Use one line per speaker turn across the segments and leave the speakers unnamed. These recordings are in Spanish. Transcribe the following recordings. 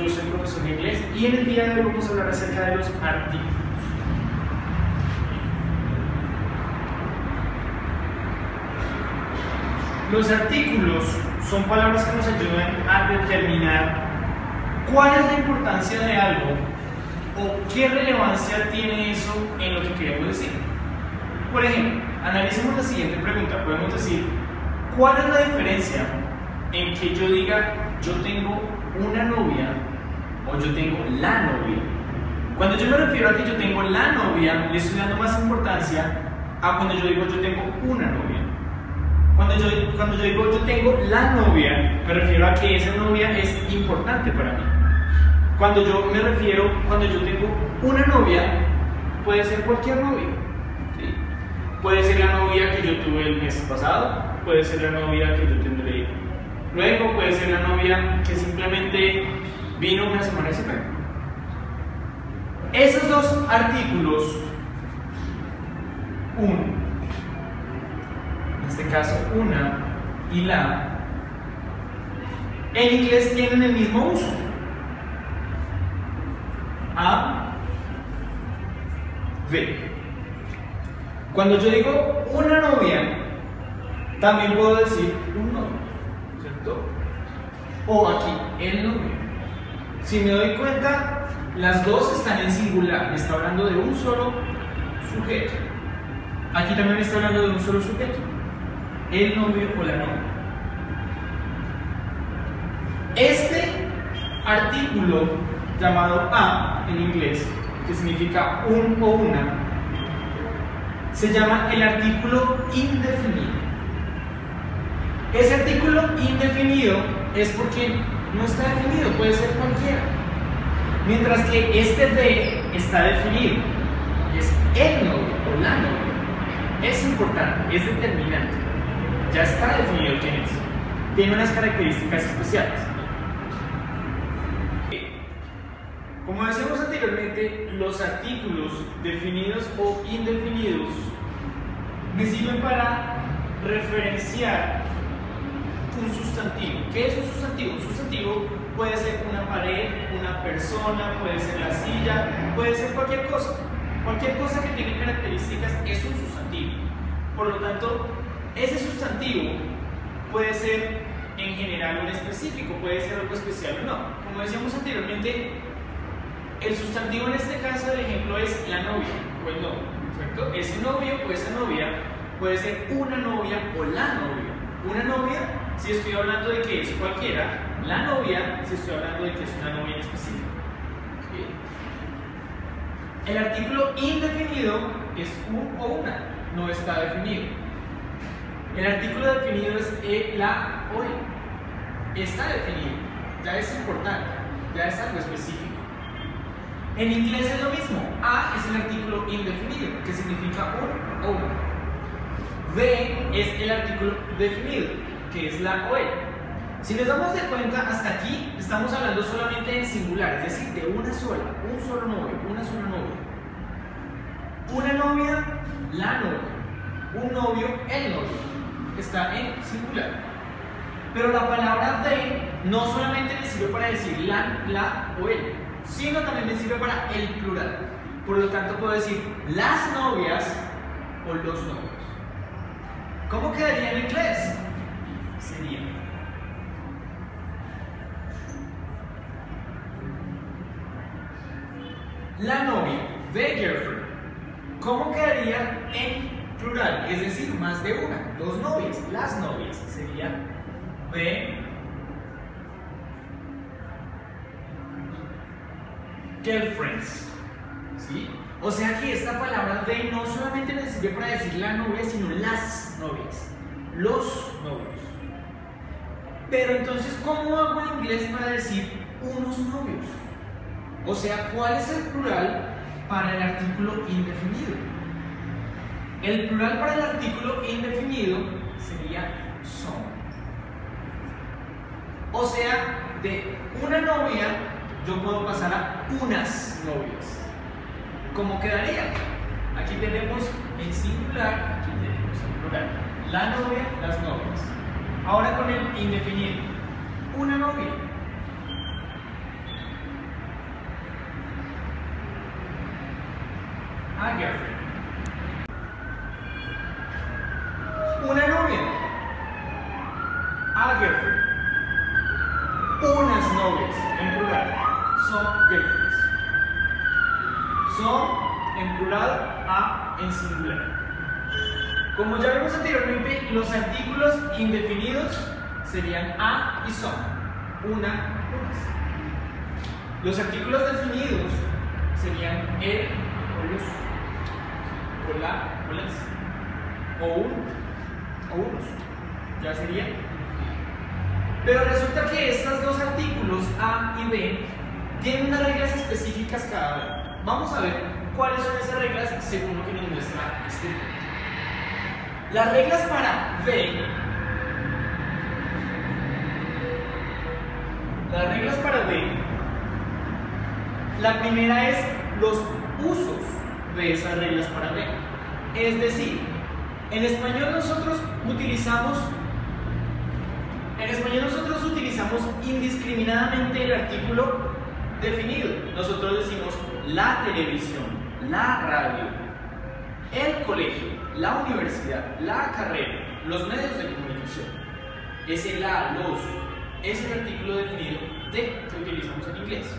yo soy profesor de inglés y en el día de hoy vamos a hablar acerca de los artículos. Los artículos son palabras que nos ayudan a determinar cuál es la importancia de algo o qué relevancia tiene eso en lo que queremos decir. Por ejemplo, analicemos la siguiente pregunta. Podemos decir, ¿cuál es la diferencia en que yo diga yo tengo una novia o yo tengo la novia? Cuando yo me refiero a que yo tengo la novia, le estoy dando más importancia a cuando yo digo yo tengo una novia. Cuando yo digo yo tengo la novia, me refiero a que esa novia es importante para mí. Cuando yo tengo una novia, puede ser cualquier novia. ¿Sí? Puede ser la novia que yo tuve el mes pasado, puede ser la novia que yo tendré luego, puede ser la novia que simplemente vino una semana y se fue. Esos dos artículos, en este caso una y la, en inglés tienen el mismo uso. A, V. Cuando yo digo una novia, también puedo decir un novio, ¿cierto? O aquí, el novio. Si me doy cuenta, las dos están en singular, me está hablando de un solo sujeto. Aquí también me está hablando de un solo sujeto, el novio o la novia. Este artículo llamado a en inglés, que significa un o una, se llama el artículo indefinido. Ese artículo indefinido es porque no está definido, puede ser cualquiera. Mientras que este de está definido, es el novio o la novia. Es importante, es determinante. Ya está definido quién es. Tiene unas características especiales. Como decíamos anteriormente, los artículos definidos o indefinidos me sirven para referenciar un sustantivo. ¿Qué es un sustantivo? Un sustantivo puede ser una pared, una persona, puede ser la silla, puede ser cualquier cosa. Cualquier cosa que tiene características es un sustantivo. Por lo tanto, ese sustantivo puede ser en general o en específico, puede ser algo especial o no. Como decíamos anteriormente, el sustantivo en este caso del ejemplo es la novia o el novio, ¿cierto? Ese novio o esa novia puede ser una novia o la novia. Una novia si estoy hablando de que es cualquiera, la novia si estoy hablando de que es una novia en específico. ¿Sí? El artículo indefinido es un o una, no está definido. El artículo definido es la o el. Está definido, ya es importante, ya es algo específico. En inglés es lo mismo. A es el artículo indefinido, que significa un o una. V es el artículo definido, que es la o el. Si nos damos de cuenta, hasta aquí estamos hablando solamente en singular, es decir, de una sola, un solo novio, una sola novia. Una novia, la novia. Un novio, el novio. Está en singular. Pero la palabra de no solamente me sirve para decir la o el, sino también me sirve para el plural. Por lo tanto puedo decir las novias o los novios. ¿Cómo quedaría en inglés? Sería la novia, the girlfriend. ¿Cómo quedaría en plural? Es decir, más de una, dos novias, las novias. Sería the girlfriends. ¿Sí? O sea que esta palabra de no solamente me sirve para decir la novia, sino las novias, los novios. Pero entonces, ¿cómo hago en inglés para decir unos novios? O sea, ¿cuál es el plural para el artículo indefinido? El plural para el artículo indefinido sería son. O sea, de una novia yo puedo pasar a unas novias. ¿Cómo quedaría? Aquí tenemos en singular, aquí tenemos en plural. La novia, las novias. Ahora con el indefinido. Una novia. A girlfriend. Una novia. A girlfriend. Unas novias, en plural, son girlfriends. Son en plural, a en singular. Como ya vimos anteriormente, los artículos indefinidos serían a y son. Una, unas. Los artículos definidos serían el o los, o la, o las, o uno, o unos. Ya sería. Pero resulta que estos dos artículos A y B tienen unas reglas específicas cada uno. Vamos a ver cuáles son esas reglas según lo que nos muestra este punto. Las reglas para B. Las reglas para B. La primera es los usos de esas reglas para B. Es decir, en español nosotros utilizamos indiscriminadamente el artículo definido. Nosotros decimos la televisión, la radio, el colegio, la universidad, la carrera, los medios de comunicación. Ese la, los, es el artículo definido de que utilizamos en inglés.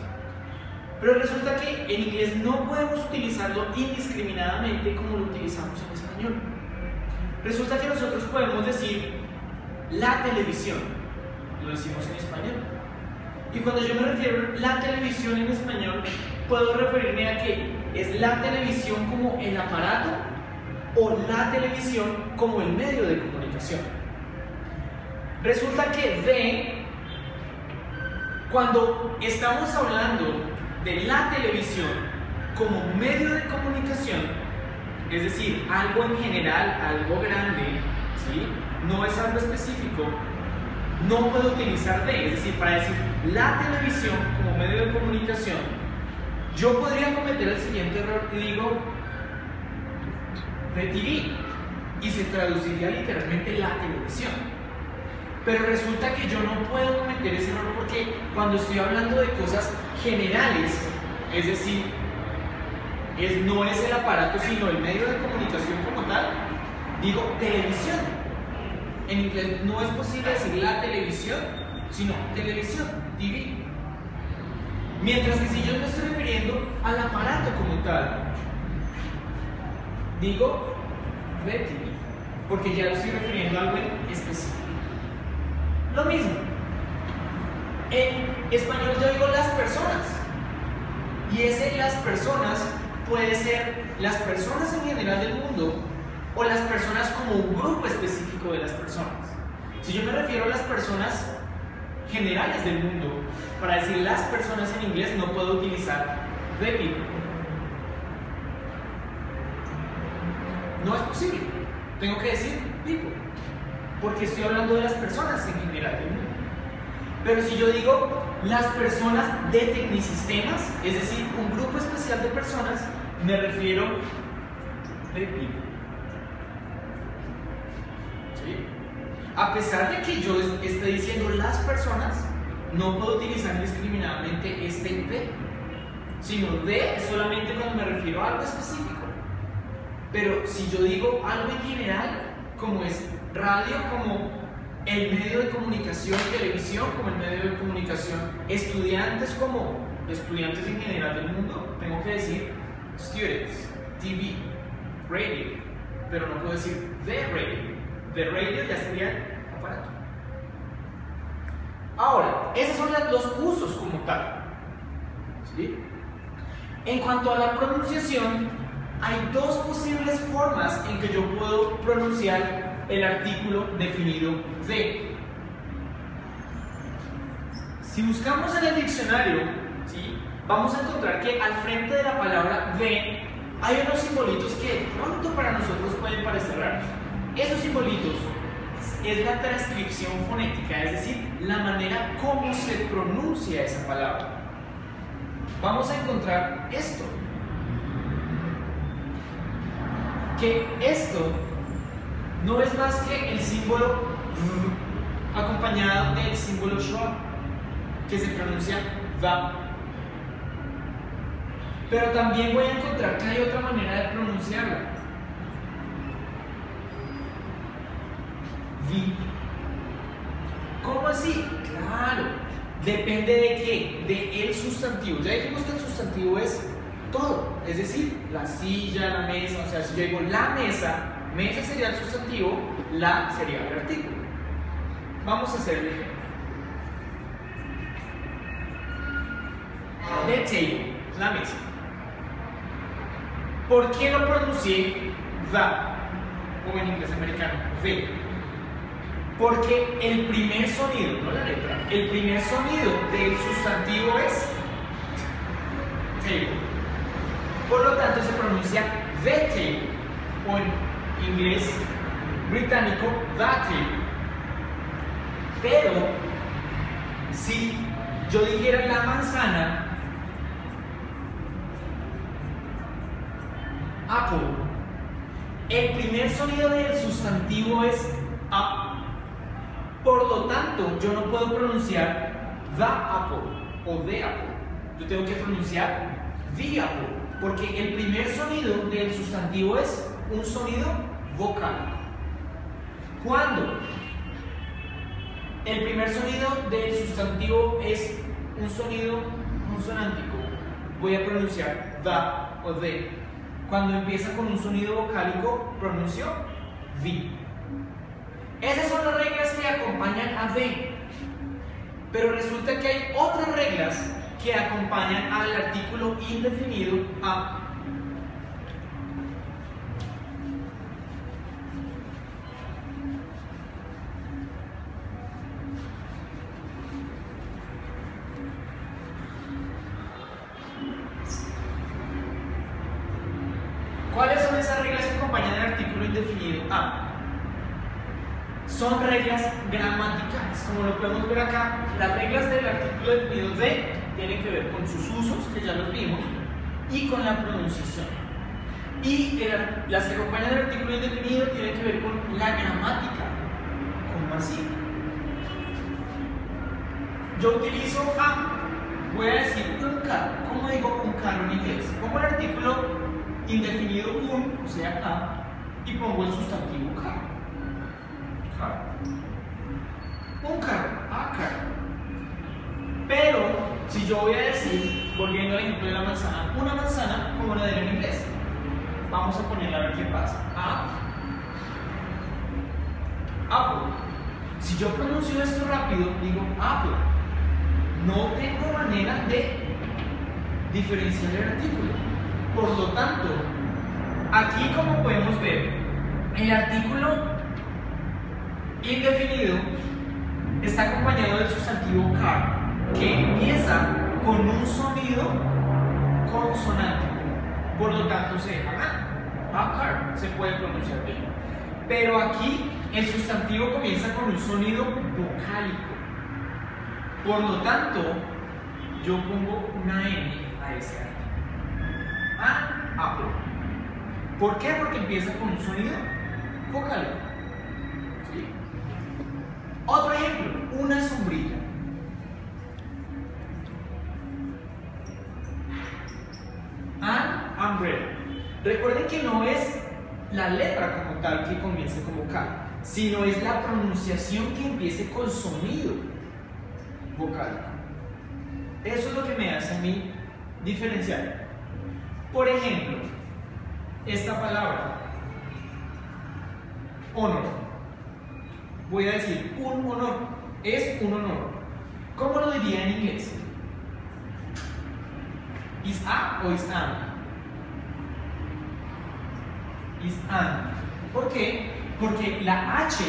Pero resulta que en inglés no podemos utilizarlo indiscriminadamente como lo utilizamos en español. Resulta que nosotros podemos decir la televisión, lo decimos en español. Y cuando yo me refiero a la televisión en español, puedo referirme a que es la televisión como el aparato o la televisión como el medio de comunicación. Resulta que de, cuando estamos hablando de la televisión como medio de comunicación, es decir, algo en general, algo grande, ¿sí? No es algo específico, no puedo utilizar de, es decir, para decir la televisión como medio de comunicación, yo podría cometer el siguiente error y digo de TV y se traduciría literalmente la televisión. Pero resulta que yo no puedo cometer ese error porque cuando estoy hablando de cosas generales, es decir, no es el aparato sino el medio de comunicación como tal, digo televisión. En inglés no es posible decir la televisión, sino televisión, TV. Mientras que si yo me estoy refiriendo al aparato como tal, digo the TV, porque ya estoy refiriendo a algo específico. Lo mismo, en español yo digo las personas, y ese las personas puede ser las personas en general del mundo o las personas como un grupo específico de las personas. Si yo me refiero a las personas generales del mundo, para decir las personas en inglés no puedo utilizar the people. No es posible, tengo que decir people, porque estoy hablando de las personas en general del mundo. Pero si yo digo las personas de tecnisistemas, es decir, un grupo especial de personas, me refiero a people. ¿Sí? A pesar de que yo esté diciendo las personas, no puedo utilizar indiscriminadamente este de, sino de es solamente cuando me refiero a algo específico. Pero si yo digo algo en general, como es radio, como el medio de comunicación, televisión como el medio de comunicación, estudiantes como estudiantes en general del mundo, tengo que decir students, TV, radio, pero no puedo decir the radio. The radio ya sería aparato. Ahora, esos son los usos como tal. ¿Sí? En cuanto a la pronunciación, hay dos posibles formas en que yo puedo pronunciar el artículo definido de. Si buscamos en el diccionario, ¿sí?, vamos a encontrar que al frente de la palabra de hay unos simbolitos que de pronto para nosotros pueden parecer raros. Esos simbolitos es la transcripción fonética, es decir, la manera como se pronuncia esa palabra. Vamos a encontrar esto. Que esto no es más que el símbolo acompañado del símbolo schwa, que se pronuncia va. Pero también voy a encontrar que hay otra manera de pronunciarla. Vi. ¿Cómo así? Claro, depende de qué, de el sustantivo. Ya dijimos que el sustantivo es todo, es decir, la silla, la mesa. O sea, si yo digo la mesa, mesa sería el sustantivo, la sería el artículo. Vamos a hacer el ejemplo. The table, la mesa. ¿Por qué lo pronuncié the? O en inglés americano, the. Porque el primer sonido, no la letra, el primer sonido del sustantivo es table. Por lo tanto se pronuncia the table, o en inglés británico the table. Pero si yo dijera la manzana, apple, el primer sonido del sustantivo es a. Por lo tanto, yo no puedo pronunciar the apple o the apple. Yo tengo que pronunciar the apple, porque el primer sonido del sustantivo es un sonido vocálico. Cuando el primer sonido del sustantivo es un sonido consonántico, voy a pronunciar the o the. Cuando empieza con un sonido vocálico, pronuncio the. Esas son las reglas que acompañan a the. Pero resulta que hay otras reglas que acompañan al artículo indefinido a. ¿Cuáles son esas reglas que acompañan al artículo indefinido a? Son reglas gramaticales, como lo podemos ver acá. Las reglas del artículo definido de tienen que ver con sus usos, que ya los vimos, y con la pronunciación. Y las que acompañan el artículo indefinido tienen que ver con la gramática. ¿Cómo así? Yo utilizo a, voy a decir un carro. ¿Cómo digo un carro en inglés? Pongo el artículo indefinido un, o sea a, y pongo el sustantivo carro. Un carro, a carro. Pero si yo voy a decir, volviendo al ejemplo de la manzana, una manzana, como la diré en inglés, vamos a ponerla a ver qué pasa. Apple. Si yo pronuncio esto rápido, digo apple. No tengo manera de diferenciar el artículo. Por lo tanto, aquí, como podemos ver, el artículo indefinido está acompañado del sustantivo car, que empieza con un sonido consonántico. Por lo tanto, se deja a car, se puede pronunciar bien. Pero aquí el sustantivo comienza con un sonido vocálico. Por lo tanto, yo pongo una N a ese artículo. Apple. ¿Por qué? Porque empieza con un sonido vocálico. ¿Sí? Otro ejemplo, una sombrilla. An umbrella. Recuerden que no es la letra como tal que comience como K, sino es la pronunciación que empiece con sonido vocálico. Eso es lo que me hace a mí diferenciar. Por ejemplo, esta palabra, honor. Voy a decir un honor, es un honor. ¿Cómo lo diría en inglés? ¿Is a o is an? Is an. ¿Por qué? Porque la H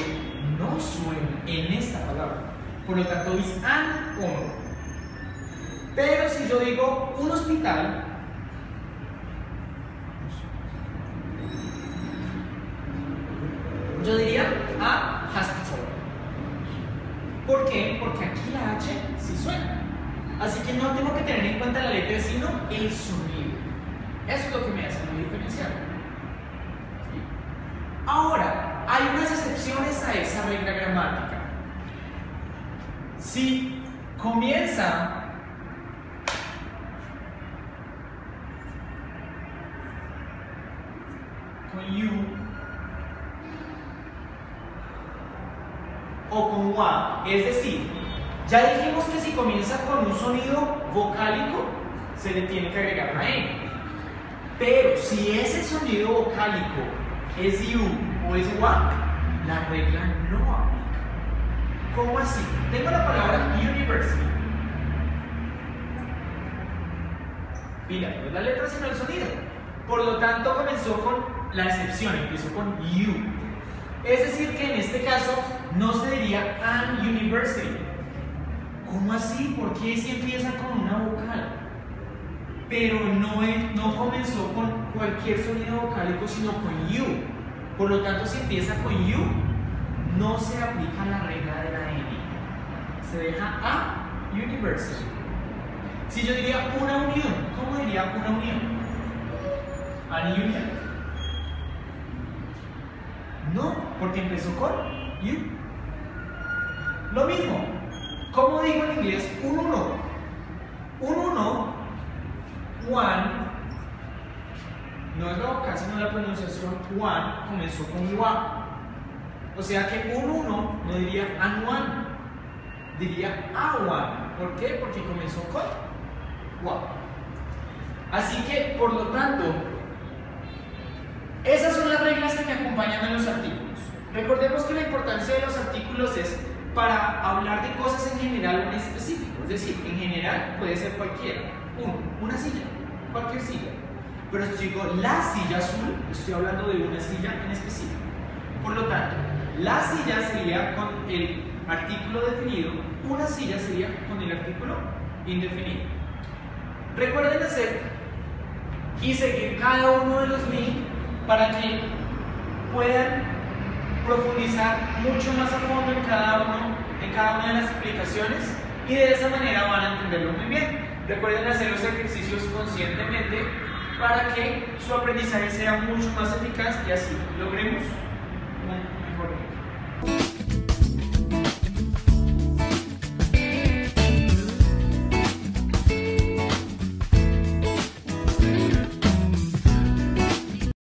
no suena en esta palabra. Por lo tanto, is an honor. Pero si yo digo un hospital, yo diría a hospital. ¿Por qué? Porque aquí la H sí suena. Así que no tengo que tener en cuenta la letra, sino el sonido. Eso es lo que me hace muy diferencial. ¿Sí? Ahora, hay unas excepciones a esa regla gramática. Si comienza U o con WA. Es decir, ya dijimos que si comienza con un sonido vocálico, se le tiene que agregar una N. Pero si ese sonido vocálico es U o es WA, la regla no aplica. ¿Cómo así? Tengo la palabra university. Mira, no es la letra sino el sonido. Por lo tanto, comenzó con la excepción, empezó con U. Es decir, que en este caso no se diría an university. ¿Cómo así? ¿Por qué si empieza con una vocal? Pero no comenzó con cualquier sonido vocálico, sino con U. Por lo tanto, si empieza con U, no se aplica la regla de la N. Se deja a university. Si yo diría una unión, ¿cómo diría una unión? An union. No, porque empezó con U. Lo mismo. ¿Cómo digo en inglés un uno? Un uno, one, no es la vocal sino la pronunciación one, comenzó con wa. O sea que un uno no diría an one, diría a one. ¿Por qué? Porque comenzó con wa. Así que, por lo tanto, esas son las reglas que me acompañan en los artículos. Recordemos que la importancia de los artículos es para hablar de cosas en general o en específico. Es decir, en general puede ser cualquiera. Una silla, cualquier silla. Pero si digo la silla azul, estoy hablando de una silla en específico. Por lo tanto, la silla sería con el artículo definido, una silla sería con el artículo indefinido. Recuerden hacer y seguir cada uno de los links para que puedan profundizar mucho más a fondo en cada una de las explicaciones y de esa manera van a entenderlo muy bien. Recuerden hacer los ejercicios conscientemente para que su aprendizaje sea mucho más eficaz y así logremos un